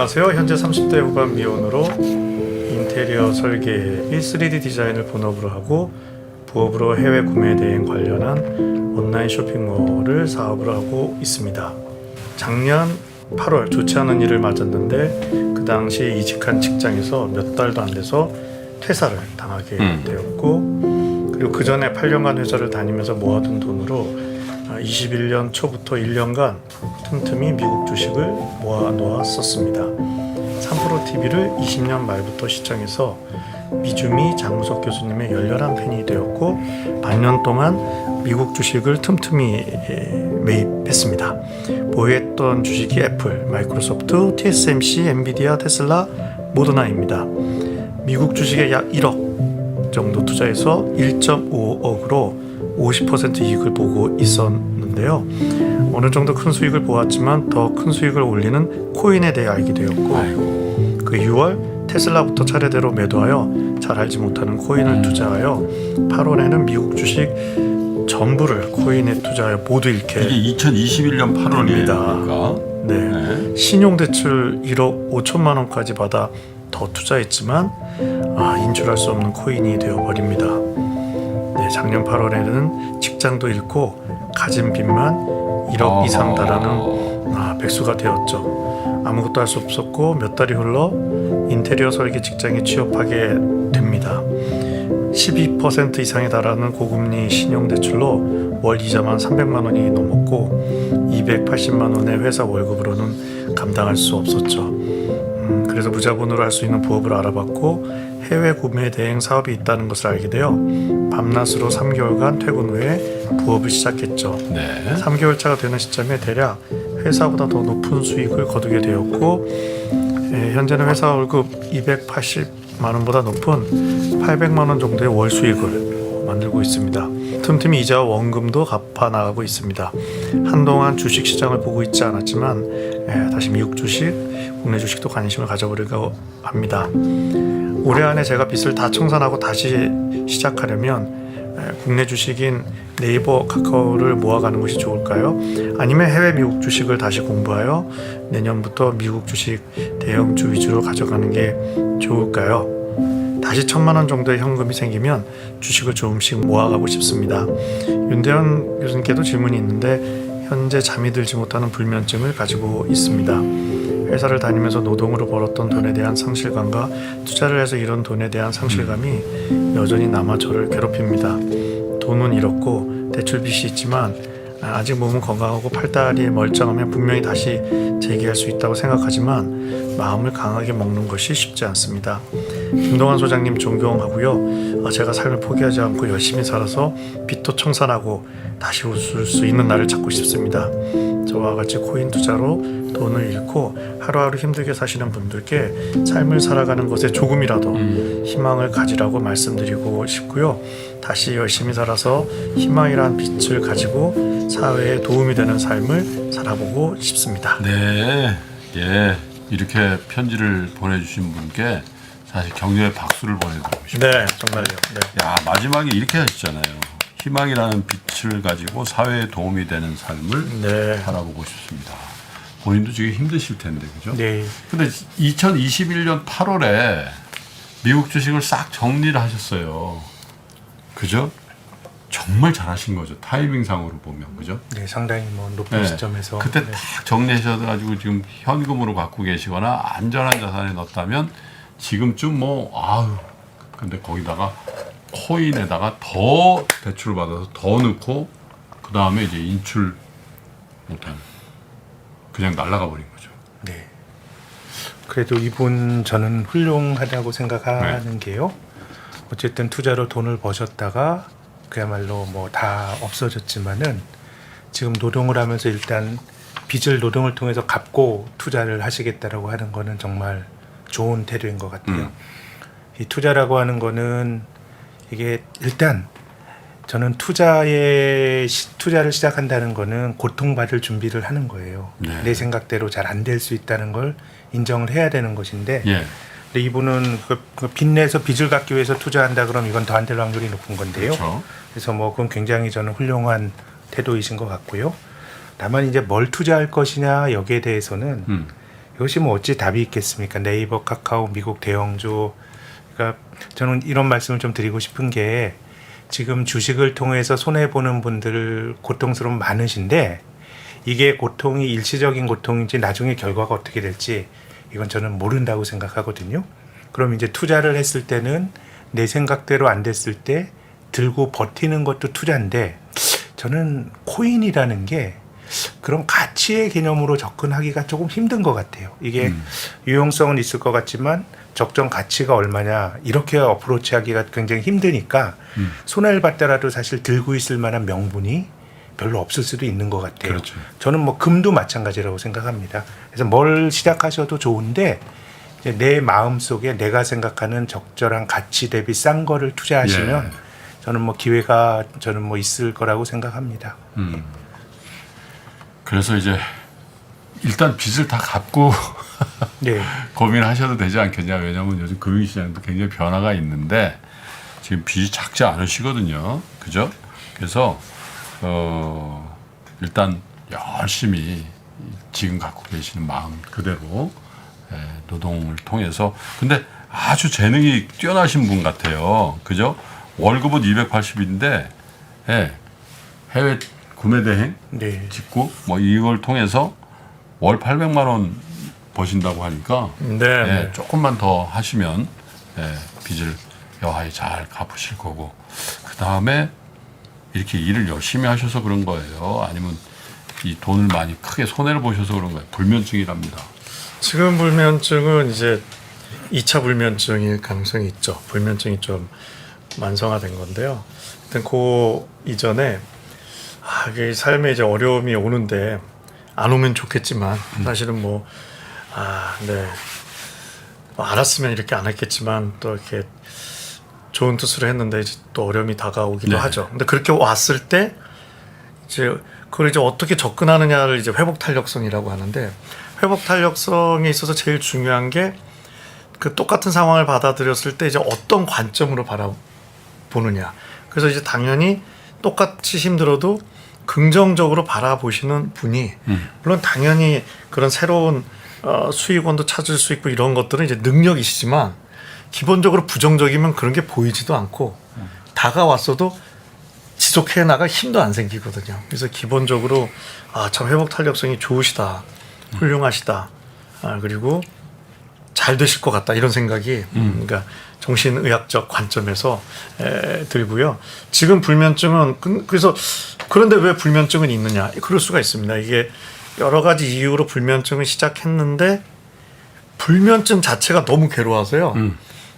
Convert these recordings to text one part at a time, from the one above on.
안녕하세요. 현재 30대 후반 미혼으로 인테리어 설계 및 3D 디자인을 본업으로 하고 부업으로 해외 구매 대행 관련한 온라인 쇼핑몰을 사업을 하고 있습니다. 작년 8월 좋지 않은 일을 맞았는데 그 당시 이직한 직장에서 몇 달도 안 돼서 퇴사를 당하게 되었고, 그리고 그 전에 8년간 회사를 다니면서 모아둔 돈으로 21년 초부터 1년간 틈틈이 미국 주식을 모아 놓았었습니다. 3프로TV를 20년 말부터 시청해서 미주미 장무석 교수님의 열렬한 팬이 되었고, 반년 동안 미국 주식을 틈틈이 매입했습니다. 보유했던 주식이 애플, 마이크로소프트, TSMC, 엔비디아, 테슬라, 모더나입니다. 미국 주식에 약 1억 정도 투자해서 1.5억으로 50% 이익을 보고 있었는데요. 어느 정도 큰 수익을 보았지만 더 큰 수익을 올리는 코인에 대해 알게 되었고, 그 6월 테슬라부터 차례대로 매도하여 잘 알지 못하는 코인을 투자하여 8월에는 미국 주식 전부를 코인에 투자하여 모두 잃게. 이게 2021년 8월입니다. 네. 신용대출 1억 5천만 원까지 받아 더 투자했지만 인출할 수 없는 코인이 되어버립니다. 네, 작년 8월에는 직장도 잃고 가진 빚만 1억 이상 달하는 백수가 되었죠. 아무것도 할 수 없었고 몇 달이 흘러 인테리어 설계 직장에 취업하게 됩니다. 12% 이상에 달하는 고금리 신용대출로 월 이자만 300만 원이 넘었고 280만 원의 회사 월급으로는 감당할 수 없었죠. 그래서 무자본으로 할 수 있는 부업을 알아봤고 해외 구매 대행 사업이 있다는 것을 알게 되어 밤낮으로 3개월간 퇴근 후에 부업을 시작했죠. 네. 3개월차가 되는 시점에 대략 회사보다 더 높은 수익을 거두게 되었고, 현재는 회사 월급 280만 원보다 높은 800만 원 정도의 월 수익을 만들고 있습니다. 틈틈이 이자와 원금도 갚아 나가고 있습니다. 한동안 주식 시장을 보고 있지 않았지만 다시 미국 주식, 국내 주식도 관심을 가져보려고 합니다. 올해 안에 제가 빚을 다 청산하고 다시 시작하려면 국내 주식인 네이버, 카카오를 모아가는 것이 좋을까요? 아니면 해외 미국 주식을 다시 공부하여 내년부터 미국 주식 대형주 위주로 가져가는 게 좋을까요? 다시 1,000만 원 정도의 현금이 생기면 주식을 조금씩 모아가고 싶습니다. 윤대현 교수님께도 질문이 있는데 현재 잠이 들지 못하는 불면증을 가지고 있습니다. 회사를 다니면서 노동으로 벌었던 돈에 대한 상실감과 투자를 해서 이런 돈에 대한 상실감이 여전히 남아 저를 괴롭힙니다. 돈은 잃었고 대출 빚이 있지만 아직 몸은 건강하고 팔다리에 멀쩡하면 분명히 다시 재기할 수 있다고 생각하지만 마음을 강하게 먹는 것이 쉽지 않습니다. 김동환 소장님 존경하고요. 제가 삶을 포기하지 않고 열심히 살아서 빚도 청산하고 다시 웃을 수 있는 날을 찾고 싶습니다. 저와 같이 코인 투자로 돈을 잃고 하루하루 힘들게 사시는 분들께 삶을 살아가는 것에 조금이라도 희망을 가지라고 말씀드리고 싶고요. 다시 열심히 살아서 희망이란 빛을 가지고 사회에 도움이 되는 삶을 살아보고 싶습니다. 네. 예. 이렇게 편지를 보내주신 분께 사실 격려의 박수를 보내드리고 싶습니다. 네, 정말요. 네. 야, 마지막에 이렇게 하셨잖아요. 희망이라는 빛을 가지고 사회에 도움이 되는 삶을 살아보고 싶습니다. 본인도 지금 힘드실 텐데, 그죠? 네. 근데 2021년 8월에 미국 주식을 싹 정리를 하셨어요. 그죠? 정말 잘하신 거죠. 타이밍상으로 보면, 그죠? 네, 상당히 높은 시점에서 그때 딱 정리하셔가지고 지금 현금으로 갖고 계시거나 안전한 자산에 넣었다면 지금쯤 근데 거기다가 코인에다가 더 대출을 받아서 더 넣고 그 다음에 이제 인출 못하는 그냥 날아가 버린 거죠. 네. 그래도 이분 저는 훌륭하다고 생각하는 게요. 어쨌든 투자로 돈을 버셨다가 그야말로 다 없어졌지만은 지금 노동을 하면서 일단 빚을 노동을 통해서 갚고 투자를 하시겠다라고 하는 거는 정말 좋은 태도인 것 같아요. 이 투자라고 하는 거는 이게 일단 저는 투자를 시작한다는 거는 고통받을 준비를 하는 거예요. 네. 내 생각대로 잘 안 될 수 있다는 걸 인정을 해야 되는 것인데 근데 이분은 그 빚내서 빚을 갚기 위해서 투자한다 그러면 이건 더 안 될 확률이 높은 건데요. 그렇죠. 그래서 그건 굉장히 저는 훌륭한 태도이신 것 같고요. 다만 이제 뭘 투자할 것이냐 여기에 대해서는 이것이 뭐 어찌 답이 있겠습니까? 네이버, 카카오, 미국 대형주. 그러니까 저는 이런 말씀을 좀 드리고 싶은 게 지금 주식을 통해서 손해 보는 분들 고통스러움 많으신데 이게 고통이 일시적인 고통인지 나중에 결과가 어떻게 될지 이건 저는 모른다고 생각하거든요. 그럼 이제 투자를 했을 때는 내 생각대로 안 됐을 때 들고 버티는 것도 투자인데 저는 코인이라는 게 그런 가치의 개념으로 접근하기가 조금 힘든 것 같아요. 이게 유용성은 있을 것 같지만 적정 가치가 얼마냐 이렇게 어프로치하기가 굉장히 힘드니까 손해를 봤더라도 사실 들고 있을 만한 명분이 별로 없을 수도 있는 것 같아요. 그렇죠. 저는 뭐 금도 마찬가지라고 생각합니다. 그래서 뭘 시작하셔도 좋은데 이제 내 마음 속에 내가 생각하는 적절한 가치 대비 싼 거를 투자하시면 예. 저는 뭐 기회가 저는 뭐 있을 거라고 생각합니다. 그래서 이제 일단 빚을 다 갚고 네. 고민하셔도 되지 않겠냐. 왜냐하면 요즘 금융시장도 굉장히 변화가 있는데 지금 빚이 작지 않으시거든요. 그죠? 그래서 일단 열심히 지금 갖고 계시는 마음 그대로 노동을 통해서 근데 아주 재능이 뛰어나신 분 같아요. 그죠? 월급은 280인데 해외 구매 대행 네. 직구 뭐 이걸 통해서 월 800만 원 버신다고 하니까 네. 조금만 더 하시면 빚을 여하히 잘 갚으실 거고 그 다음에 이렇게 일을 열심히 하셔서 그런 거예요. 아니면 이 돈을 많이 크게 손해를 보셔서 그런 거예요. 불면증이랍니다. 지금 불면증은 이제 2차 불면증일 가능성이 있죠. 불면증이 좀 만성화된 건데요. 하여튼 그 이전에 이게 삶에 이제 어려움이 오는데 안 오면 좋겠지만 사실은 뭐 알았으면 이렇게 안 했겠지만 또 이렇게 좋은 뜻으로 했는데 이제 또 어려움이 다가오기도 하죠. 근데 그렇게 왔을 때 이제 그걸 이제 어떻게 접근하느냐를 이제 회복 탄력성이라고 하는데 회복 탄력성에 있어서 제일 중요한 게 그 똑같은 상황을 받아들였을 때 이제 어떤 관점으로 바라보느냐. 그래서 이제 당연히 똑같이 힘들어도 긍정적으로 바라보시는 분이 물론 당연히 그런 새로운 수익원도 찾을 수 있고 이런 것들은 이제 능력이시지만 기본적으로 부정적이면 그런 게 보이지도 않고 다가왔어도 지속해 나갈 힘도 안 생기거든요. 그래서 기본적으로 참 회복 탄력성이 좋으시다, 훌륭하시다, 그리고 잘 되실 것 같다 이런 생각이 그러니까 정신의학적 관점에서 들고요. 지금 불면증은 그래서 그런데 왜 불면증은 있느냐? 그럴 수가 있습니다. 이게 여러 가지 이유로 불면증을 시작했는데 불면증 자체가 너무 괴로워서요.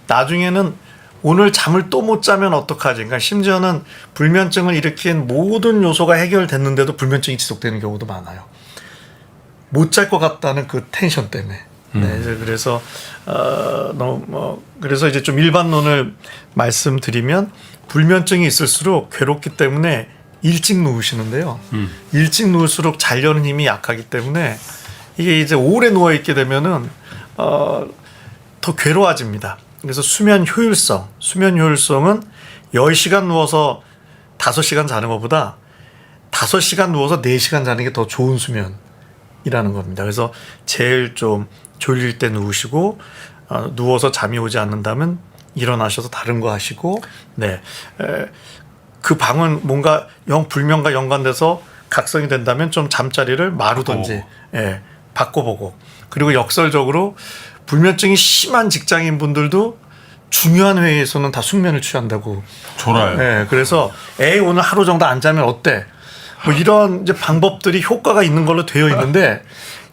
나중에는 오늘 잠을 또 못 자면 어떡하지? 그러니까 심지어는 불면증을 일으킨 모든 요소가 해결됐는데도 불면증이 지속되는 경우도 많아요. 못 잘 것 같다는 그 텐션 때문에. 그래서 그래서 이제 좀 일반론을 말씀드리면 불면증이 있을수록 괴롭기 때문에 일찍 누우시는데요. 일찍 누울수록 자려는 힘이 약하기 때문에 이게 이제 오래 누워 있게 되면은 더 괴로워집니다. 그래서 수면 효율성은 10시간 누워서 5시간 자는 것보다 5시간 누워서 4시간 자는 게 더 좋은 수면이라는 겁니다. 그래서 제일 좀 졸릴 때 누우시고 누워서 잠이 오지 않는다면 일어나셔서 다른 거 하시고 그 방은 뭔가 불면과 연관돼서 각성이 된다면 좀 잠자리를 마루든지 바꿔보고 그리고 역설적으로 불면증이 심한 직장인 분들도 중요한 회의에서는 다 숙면을 취한다고. 졸아요. 그래서 오늘 하루 정도 안 자면 어때? 뭐 이런 이제 방법들이 효과가 있는 걸로 되어 있는데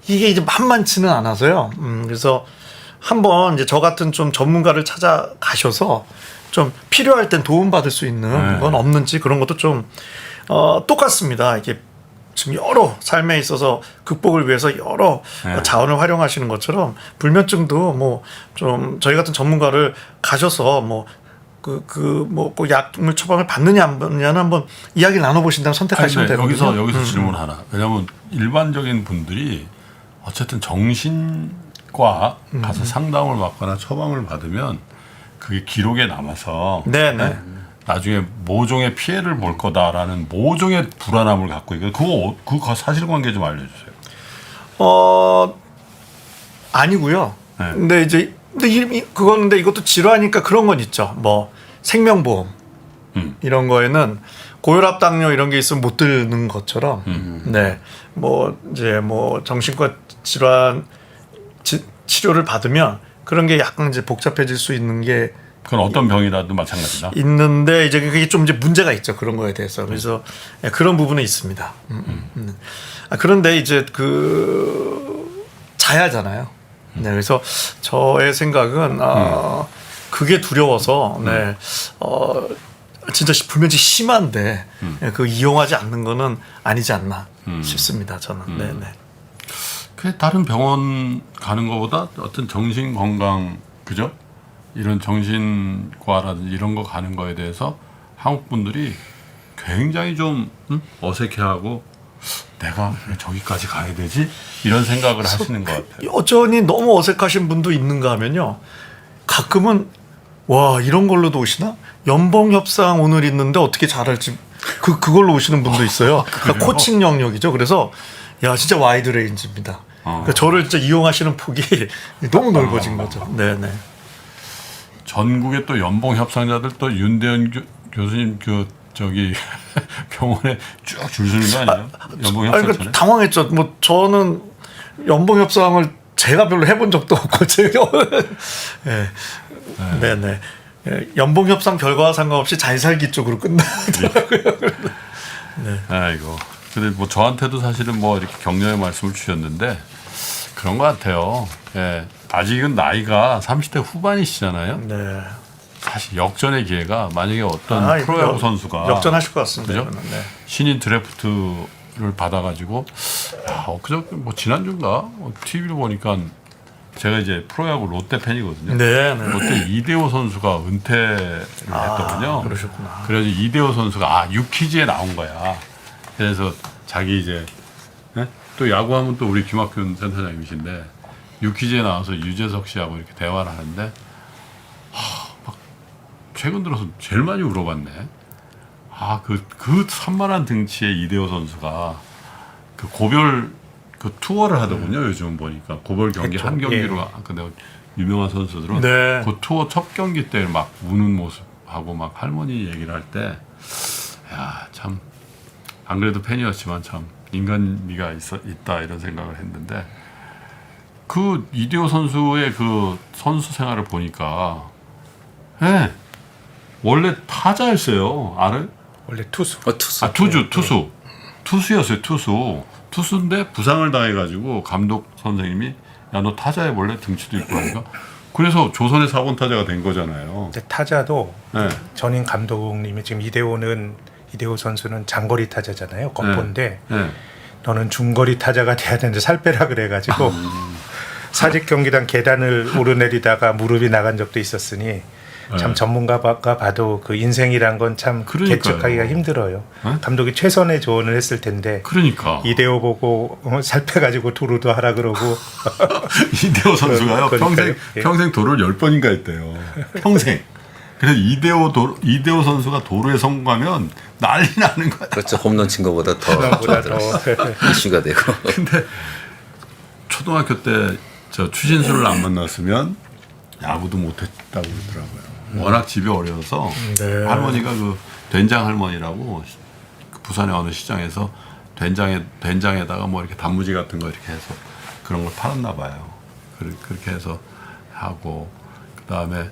이게 이제 만만치는 않아서요. 그래서 한번 이제 저 같은 좀 전문가를 찾아가셔서 좀 필요할 땐 도움받을 수 있는 건 없는지 그런 것도 좀 똑같습니다. 이게 지금 여러 삶에 있어서 극복을 위해서 여러 자원을 활용하시는 것처럼 불면증도 뭐 좀 저희 같은 전문가를 가셔서 꼭 약물 처방을 받느냐 안 받느냐는 한번 이야기를 나눠보신다면 선택하시면 되거든요. 여기서 질문 하나. 왜냐하면 일반적인 분들이 어쨌든 정신과 가서 상담을 받거나 처방을 받으면 그게 기록에 남아서 나중에 모종의 피해를 볼 거다라는 모종의 불안함을 갖고 있거든요. 그거 사실관계 좀 알려주세요. 아니고요. 네. 근데 이제 근데 이것도 질환이니까 그런 건 있죠. 뭐 생명보험 이런 거에는 고혈압, 당뇨 이런 게 있으면 못 드는 것처럼, 네, 뭐 이제 뭐 정신과 질환 치료를 받으면 그런 게 약간 이제 복잡해질 수 있는 게 그건 어떤 병이라도 마찬가지다. 있는데 이제 그게 좀 이제 문제가 있죠. 그런 거에 대해서. 그래서 그런 부분은 있습니다. 그런데 이제 자야잖아요. 네, 그래서 저의 생각은 그게 두려워서 진짜 불면증 심한데 그 이용하지 않는 거는 아니지 않나 싶습니다. 저는. 네, 네. 그 다른 병원 가는 것보다 어떤 정신 건강, 그죠? 이런 정신과라든지 이런 거 가는 거에 대해서 한국 분들이 굉장히 좀 어색해하고 내가 왜 저기까지 가야 되지? 이런 생각을 하시는 것 같아요. 여전히 너무 어색하신 분도 있는가 하면요. 가끔은 와 이런 걸로도 오시나? 연봉 협상 오늘 있는데 어떻게 잘할지 그걸로 오시는 분도 있어요. 그러니까 코칭 영역이죠. 그래서 야 진짜 와이드 레인지입니다. 그러니까 저를 진짜 이용하시는 폭이 너무 넓어진 거죠. 네네. 전국에 또 연봉 협상자들 또 윤대현 교수님 병원에 쭉 줄 서는 거 아니에요? 연봉 협상 그러니까 전에? 당황했죠. 뭐 저는 연봉 협상을 제가 별로 해본 적도 없고 제가 네네. 연봉 협상 결과와 상관없이 잘 살기 쪽으로 끝나더라고요. 네. 아이고. 근데 뭐 저한테도 사실은 뭐 이렇게 격려의 말씀을 주셨는데 그런 것 같아요. 예. 아직은 나이가 30대 후반이시잖아요. 네. 사실 역전의 기회가 만약에 어떤 프로야구 선수가 역전하실 것 같습니다. 그죠? 이거는. 네. 신인 드래프트를 받아가지고 뭐 지난주인가 TV로 보니까 제가 이제 프로야구 롯데 팬이거든요. 네, 네. 롯데 이대호 선수가 은퇴를 했더군요. 그러셨구나. 그래서 이대호 선수가 유키즈에 나온 거야. 그래서 자기 이제 또 야구하면 또 우리 김학균 센터장님이신데 유키즈에 나와서 유재석 씨하고 이렇게 대화를 하는데 막 최근 들어서 제일 많이 울어봤네. 그 산만한 등치의 이대호 선수가 그 고별 그 투어를 하더군요. 요즘 보니까 고별 경기 한 경기로 근데 유명한 선수들은 네. 그 투어 첫 경기 때 막 우는 모습하고 막 할머니 얘기를 할 때 야 참 안 그래도 팬이었지만 참 인간미가 있다 이런 생각을 했는데 그 이대호 선수의 그 선수 생활을 보니까 원래 타자였어요. 알아요? 원래 투수. 투수였어요. 투수인데 부상을 당해가지고 감독 선생님이 야 너 타자에 원래 등치도 있고 하니까 그래서 조선의 4번 타자가 된 거잖아요. 근데 타자도 네. 전임 감독님이 지금 이대호 선수는 장거리 타자잖아요. 거포인데 네. 너는 중거리 타자가 돼야 되는데 살 빼라 그래가지고 사직 경기장 계단을 오르내리다가 무릎이 나간 적도 있었으니 참 전문가가 봐도 그 인생이란 건 참 개척하기가 힘들어요. 감독이 최선의 조언을 했을 텐데 그러니까 이대호 보고 살 빼가지고 도루도 하라 그러고 이대호 선수가요 그러니까요. 평생 도루를 10번인가 했대요. 평생. 그래서 이대호 선수가 도루에 성공하면 난리 나는 거야. 그렇죠. 홈런 친 것보다 더 이슈가 되고. 근데 초등학교 때 저 추신수를 안 만났으면 야구도 못했다고 그러더라고요. 워낙 집이 어려워서 네. 할머니가 그 된장 할머니라고 부산의 어느 시장에서 된장에다가 뭐 이렇게 단무지 같은 거 이렇게 해서 그런 걸 팔았나 봐요. 그렇게 해서 하고 그다음에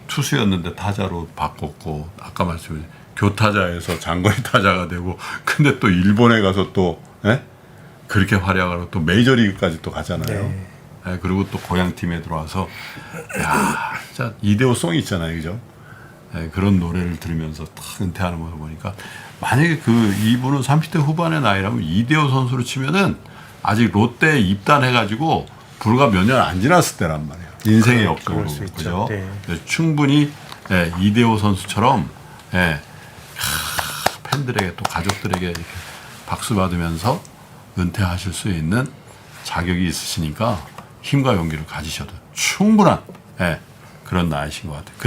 투수였는데 타자로 바꿨고 아까 말씀드린 교타자에서 장거리 타자가 되고 근데 또 일본에 가서 또 그렇게 활약하고 또 메이저리그까지 또 가잖아요. 네, 그리고 또 고향 팀에 들어와서 야 진짜 이대호 송이 있잖아요, 그죠? 그런 노래를 들으면서 딱 은퇴하는 모습 보니까 만약에 이분은 30대 후반의 나이라면 이대호 선수로 치면은 아직 롯데에 입단해가지고 불과 몇 년 안 지났을 때란 말이에요. 인생의 역적으로 그죠? 네. 충분히 이대호 선수처럼 팬들에게 또 가족들에게 이렇게 박수 받으면서 은퇴하실 수 있는 자격이 있으시니까 힘과 용기를 가지셔도 충분한 그런 나이신 것 같아요.